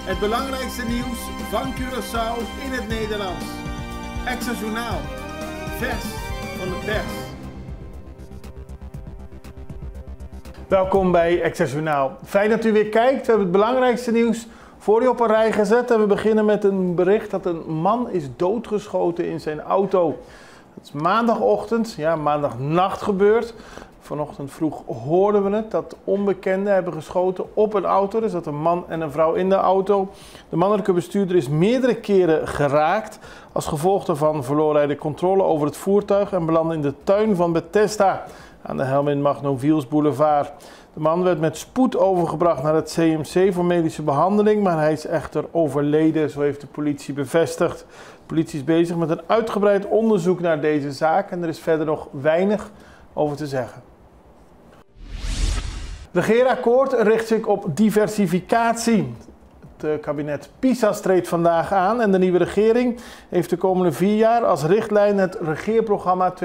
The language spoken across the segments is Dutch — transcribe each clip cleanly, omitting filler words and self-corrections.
Het belangrijkste nieuws van Curaçao in het Nederlands. Extra Journaal. Vers van de pers. Welkom bij Extra Journaal. Fijn dat u weer kijkt. We hebben het belangrijkste nieuws voor u op een rij gezet. En we beginnen met een bericht dat een man is doodgeschoten in zijn auto. Het is maandagochtend, maandagnacht gebeurd. Vanochtend vroeg hoorden we het, dat onbekenden hebben geschoten op een auto. Er zat een man en een vrouw in de auto. De mannelijke bestuurder is meerdere keren geraakt. Als gevolg daarvan verloor hij de controle over het voertuig en belandde in de tuin van Bethesda aan de Helmin Magnoviels Boulevard. De man werd met spoed overgebracht naar het CMC voor medische behandeling, maar hij is echter overleden, zo heeft de politie bevestigd. De politie is bezig met een uitgebreid onderzoek naar deze zaak en er is verder nog weinig over te zeggen. Het regeerakkoord richt zich op diversificatie. Het kabinet Pisas treedt vandaag aan en de nieuwe regering heeft de komende 4 jaar als richtlijn het regeerprogramma 2025-2029.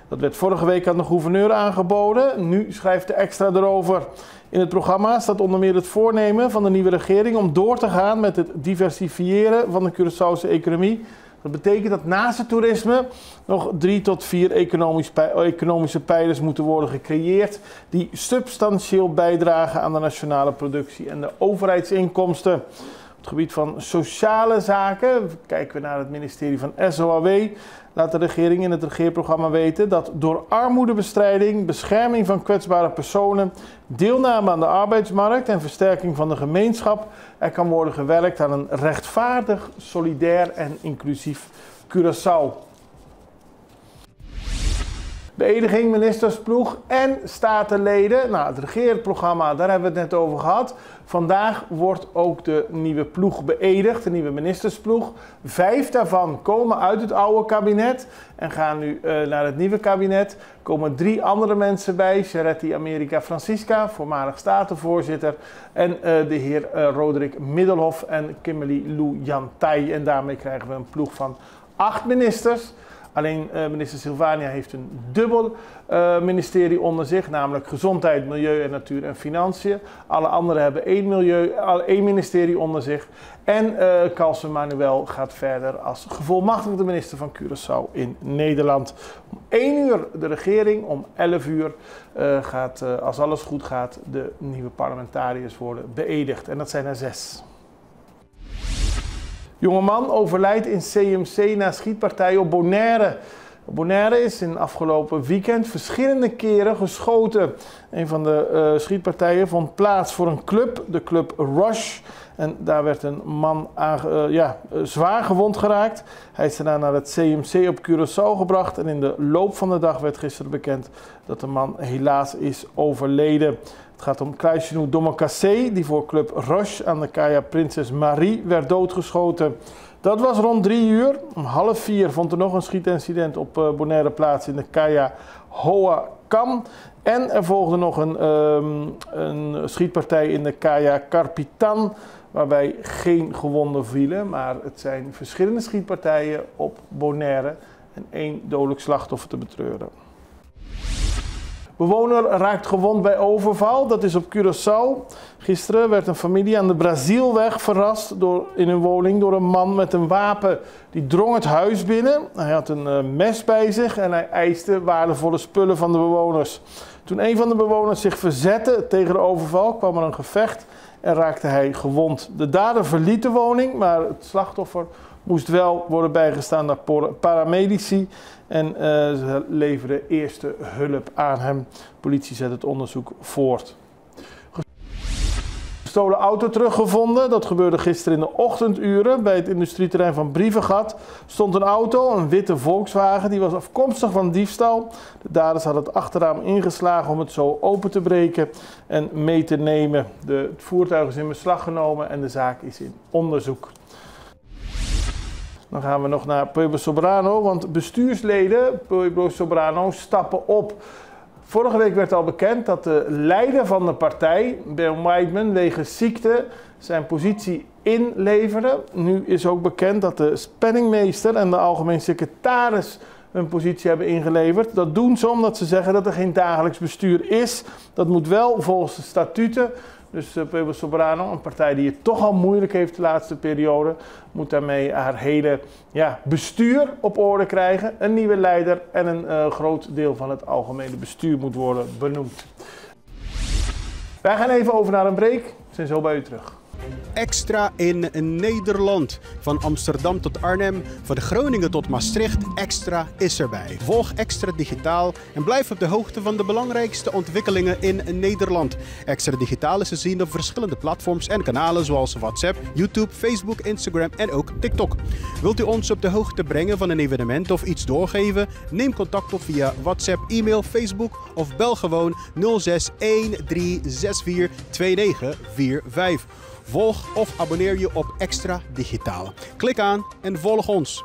Dat werd vorige week aan de gouverneur aangeboden, nu schrijft de Extra erover. In het programma staat onder meer het voornemen van de nieuwe regering om door te gaan met het diversifiëren van de Curaçaose economie. Dat betekent dat naast het toerisme nog 3 tot 4 economische pijlers moeten worden gecreëerd die substantieel bijdragen aan de nationale productie en de overheidsinkomsten. Op het gebied van sociale zaken, kijken we naar het ministerie van SOAW, laat de regering in het regeerprogramma weten dat door armoedebestrijding, bescherming van kwetsbare personen, deelname aan de arbeidsmarkt en versterking van de gemeenschap er kan worden gewerkt aan een rechtvaardig, solidair en inclusief Curaçao. Beëdiging, ministersploeg en statenleden. Het regeerprogramma, daar hebben we het net over gehad. Vandaag wordt ook de nieuwe ploeg beëdigd, de nieuwe ministersploeg. 5 daarvan komen uit het oude kabinet en gaan nu naar het nieuwe kabinet. Er komen 3 andere mensen bij. Charetti America Francisca, voormalig statenvoorzitter. En de heer Roderick Middelhoff en Kimberly Lou Jantay. En daarmee krijgen we een ploeg van 8 ministers. Alleen minister Silvania heeft een dubbel ministerie onder zich, namelijk Gezondheid, Milieu en Natuur en Financiën. Alle anderen hebben 1 ministerie onder zich. En Carlsen Manuel gaat verder als gevolmachtigde minister van Curaçao in Nederland. Om 1 uur de regering, om 11 uur gaat, als alles goed gaat, de nieuwe parlementariërs worden beëdigd. En dat zijn er 6. Jongeman overlijdt in CMC na schietpartij op Bonaire. Op Bonaire is in afgelopen weekend verschillende keren geschoten. Een van de schietpartijen vond plaats voor een club, de club Rush. En daar werd een man zwaar gewond geraakt. Hij is daarna naar het CMC op Curaçao gebracht. En in de loop van de dag werd gisteren bekend dat de man helaas is overleden. Het gaat om Klaisjenou Domakassé, die voor club Rush aan de Kaia Prinses Marie werd doodgeschoten. Dat was rond 3 uur. Om 3:30 vond er nog een schietincident op Bonaire plaats in de Kaia Hoa Kam. En er volgde nog een schietpartij in de Kaia Karpitan, waarbij geen gewonden vielen. Maar het zijn verschillende schietpartijen op Bonaire en 1 dodelijk slachtoffer te betreuren. Bewoner raakt gewond bij overval, dat is op Curaçao. Gisteren werd een familie aan de Brazielweg verrast in hun woning door een man met een wapen. Die drong het huis binnen, hij had een mes bij zich en hij eiste waardevolle spullen van de bewoners. Toen een van de bewoners zich verzette tegen de overval, kwam er een gevecht en raakte hij gewond. De dader verliet de woning, maar het slachtoffer moest wel worden bijgestaan door paramedici en ze leverden eerste hulp aan hem. De politie zet het onderzoek voort. Gestolen auto teruggevonden. Dat gebeurde gisteren in de ochtenduren. Bij het industrieterrein van Brievengat stond een auto, een witte Volkswagen. Die was afkomstig van diefstal. De daders hadden het achterraam ingeslagen om het zo open te breken en mee te nemen. Het voertuig is in beslag genomen en de zaak is in onderzoek. Dan gaan we nog naar Pueblo Soberano, want bestuursleden Pueblo Soberano stappen op. Vorige week werd al bekend dat de leider van de partij, Ben Whiteman, wegens ziekte zijn positie inleverde. Nu is ook bekend dat de penningmeester en de algemeen secretaris hun positie hebben ingeleverd. Dat doen ze omdat ze zeggen dat er geen dagelijks bestuur is. Dat moet wel volgens de statuten. Dus Pueblo Soberano, een partij die het toch al moeilijk heeft de laatste periode, moet daarmee haar hele bestuur op orde krijgen. Een nieuwe leider en een groot deel van het algemene bestuur moet worden benoemd. Wij gaan even over naar een break. We zijn zo bij u terug. Extra in Nederland. Van Amsterdam tot Arnhem, van Groningen tot Maastricht, Extra is erbij. Volg Extra Digitaal en blijf op de hoogte van de belangrijkste ontwikkelingen in Nederland. Extra Digitaal is te zien op verschillende platforms en kanalen zoals WhatsApp, YouTube, Facebook, Instagram en ook TikTok. Wilt u ons op de hoogte brengen van een evenement of iets doorgeven? Neem contact op via WhatsApp, e-mail, Facebook of bel gewoon 06 1364 2945. Volg of abonneer je op Extra Digitaal. Klik aan en volg ons.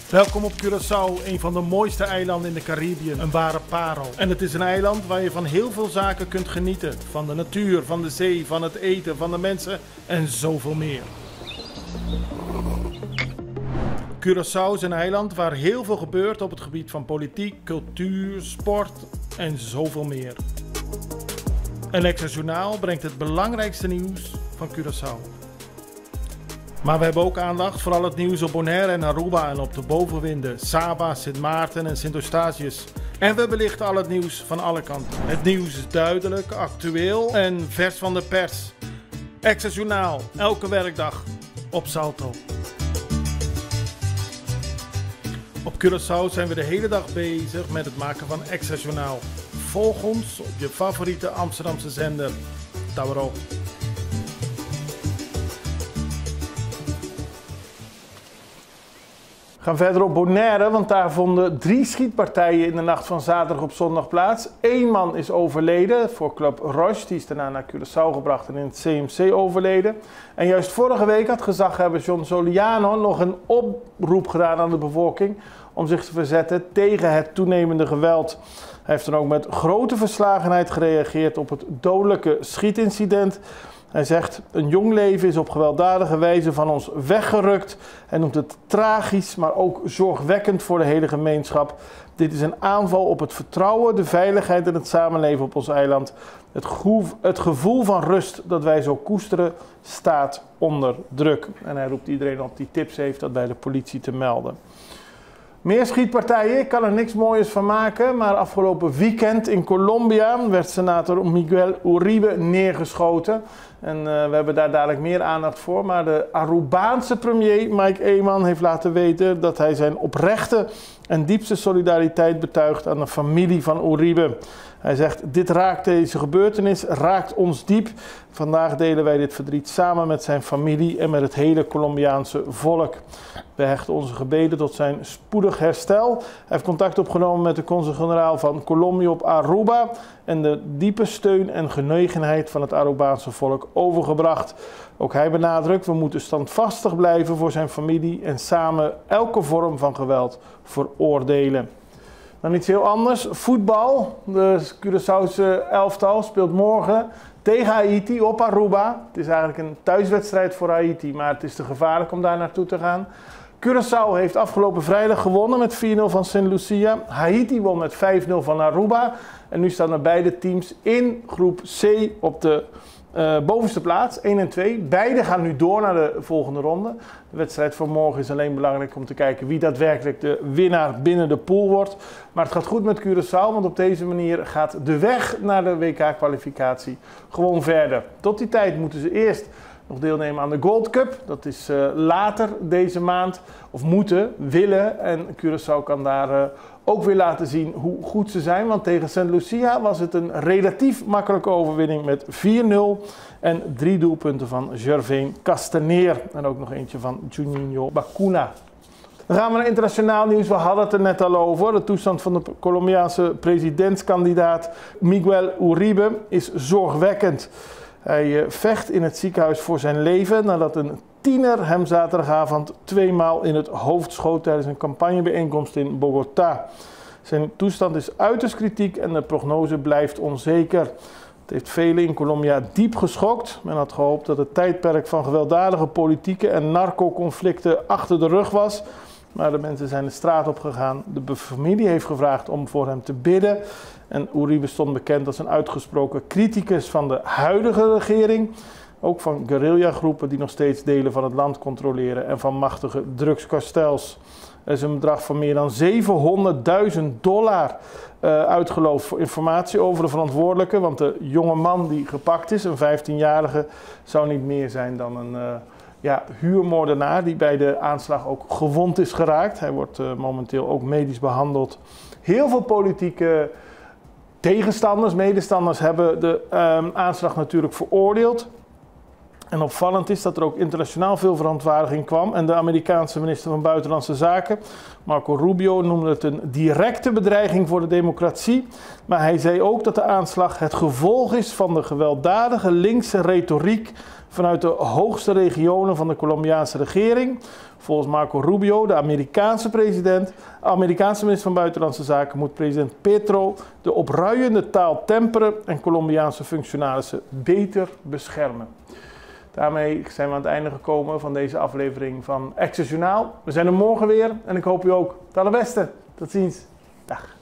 Welkom op Curaçao, een van de mooiste eilanden in de Caribië. Een ware parel. En het is een eiland waar je van heel veel zaken kunt genieten. Van de natuur, van de zee, van het eten, van de mensen en zoveel meer. Curaçao is een eiland waar heel veel gebeurt op het gebied van politiek, cultuur, sport en zoveel meer. Een Extra Journaal brengt het belangrijkste nieuws van Curaçao. Maar we hebben ook aandacht voor al het nieuws op Bonaire en Aruba en op de bovenwinden, Saba, Sint Maarten en Sint Eustatius. En we belichten al het nieuws van alle kanten. Het nieuws is duidelijk, actueel en vers van de pers. Extra Journaal, elke werkdag op Salto. Op Curaçao zijn we de hele dag bezig met het maken van Extra Journaal. Volg ons op je favoriete Amsterdamse zender, Tauro. We gaan verder op Bonaire, want daar vonden 3 schietpartijen in de nacht van zaterdag op zondag plaats. 1 man is overleden voor Club Roche, die is daarna naar Curaçao gebracht en in het CMC overleden. En juist vorige week had gezaghebber John Soliano nog een oproep gedaan aan de bevolking om zich te verzetten tegen het toenemende geweld. Hij heeft dan ook met grote verslagenheid gereageerd op het dodelijke schietincident. Hij zegt, een jong leven is op gewelddadige wijze van ons weggerukt. Hij noemt het tragisch, maar ook zorgwekkend voor de hele gemeenschap. Dit is een aanval op het vertrouwen, de veiligheid en het samenleven op ons eiland. Het gevoel van rust dat wij zo koesteren staat onder druk. En hij roept iedereen op die tips heeft dat bij de politie te melden. Meer schietpartijen, ik kan er niks moois van maken, maar afgelopen weekend in Colombia werd senator Miguel Uribe neergeschoten. En we hebben daar dadelijk meer aandacht voor, maar de Arubaanse premier Mike Eman heeft laten weten dat hij zijn oprechte en diepste solidariteit betuigt aan de familie van Uribe. Hij zegt, deze gebeurtenis raakt ons diep. Vandaag delen wij dit verdriet samen met zijn familie en met het hele Colombiaanse volk. We hechten onze gebeden tot zijn spoedig herstel. Hij heeft contact opgenomen met de consul-generaal van Colombia op Aruba en de diepe steun en genegenheid van het Arubaanse volk overgebracht. Ook hij benadrukt, we moeten standvastig blijven voor zijn familie en samen elke vorm van geweld veroordelen. Dan iets heel anders, voetbal. De Curaçaose elftal speelt morgen tegen Haiti op Aruba. Het is eigenlijk een thuiswedstrijd voor Haiti, maar het is te gevaarlijk om daar naartoe te gaan. Curaçao heeft afgelopen vrijdag gewonnen met 4-0 van St. Lucia. Haiti won met 5-0 van Aruba. En nu staan er beide teams in groep C op de bovenste plaats, 1 en 2. Beide gaan nu door naar de volgende ronde. De wedstrijd van morgen is alleen belangrijk om te kijken wie daadwerkelijk de winnaar binnen de pool wordt. Maar het gaat goed met Curaçao, want op deze manier gaat de weg naar de WK-kwalificatie gewoon verder. Tot die tijd moeten ze eerst nog deelnemen aan de Gold Cup. Dat is later deze maand. Of willen. En Curaçao kan daar ook weer laten zien hoe goed ze zijn. Want tegen St. Lucia was het een relatief makkelijke overwinning met 4-0. En 3 doelpunten van Gervain Castaneer. En ook nog eentje van Juninho Bacuna. Dan gaan we naar internationaal nieuws. We hadden het er net al over. De toestand van de Colombiaanse presidentskandidaat Miguel Uribe is zorgwekkend. Hij vecht in het ziekenhuis voor zijn leven nadat een tiener hem zaterdagavond 2 maal in het hoofd schoot tijdens een campagnebijeenkomst in Bogota. Zijn toestand is uiterst kritiek en de prognose blijft onzeker. Het heeft velen in Colombia diep geschokt. Men had gehoopt dat het tijdperk van gewelddadige politieke en narco-conflicten achter de rug was. Maar de mensen zijn de straat op gegaan. De familie heeft gevraagd om voor hem te bidden. En Uribe stond bekend als een uitgesproken criticus van de huidige regering. Ook van guerrillagroepen die nog steeds delen van het land controleren en van machtige drugskartels. Er is een bedrag van meer dan $700.000 uitgeloofd voor informatie over de verantwoordelijke. Want de jonge man die gepakt is, een 15-jarige, zou niet meer zijn dan een huurmoordenaar die bij de aanslag ook gewond is geraakt. Hij wordt momenteel ook medisch behandeld. Heel veel politieke tegenstanders, medestanders hebben de aanslag natuurlijk veroordeeld. En opvallend is dat er ook internationaal veel verontwaardiging kwam. En de Amerikaanse minister van Buitenlandse Zaken, Marco Rubio, noemde het een directe bedreiging voor de democratie. Maar hij zei ook dat de aanslag het gevolg is van de gewelddadige linkse retoriek vanuit de hoogste regionen van de Colombiaanse regering. Volgens Marco Rubio, de Amerikaanse minister van Buitenlandse Zaken, moet president Petro de opruiende taal temperen en Colombiaanse functionarissen beter beschermen. Daarmee zijn we aan het einde gekomen van deze aflevering van Access Journaal. We zijn er morgen weer en ik hoop u ook. Het allerbeste. Tot ziens. Dag.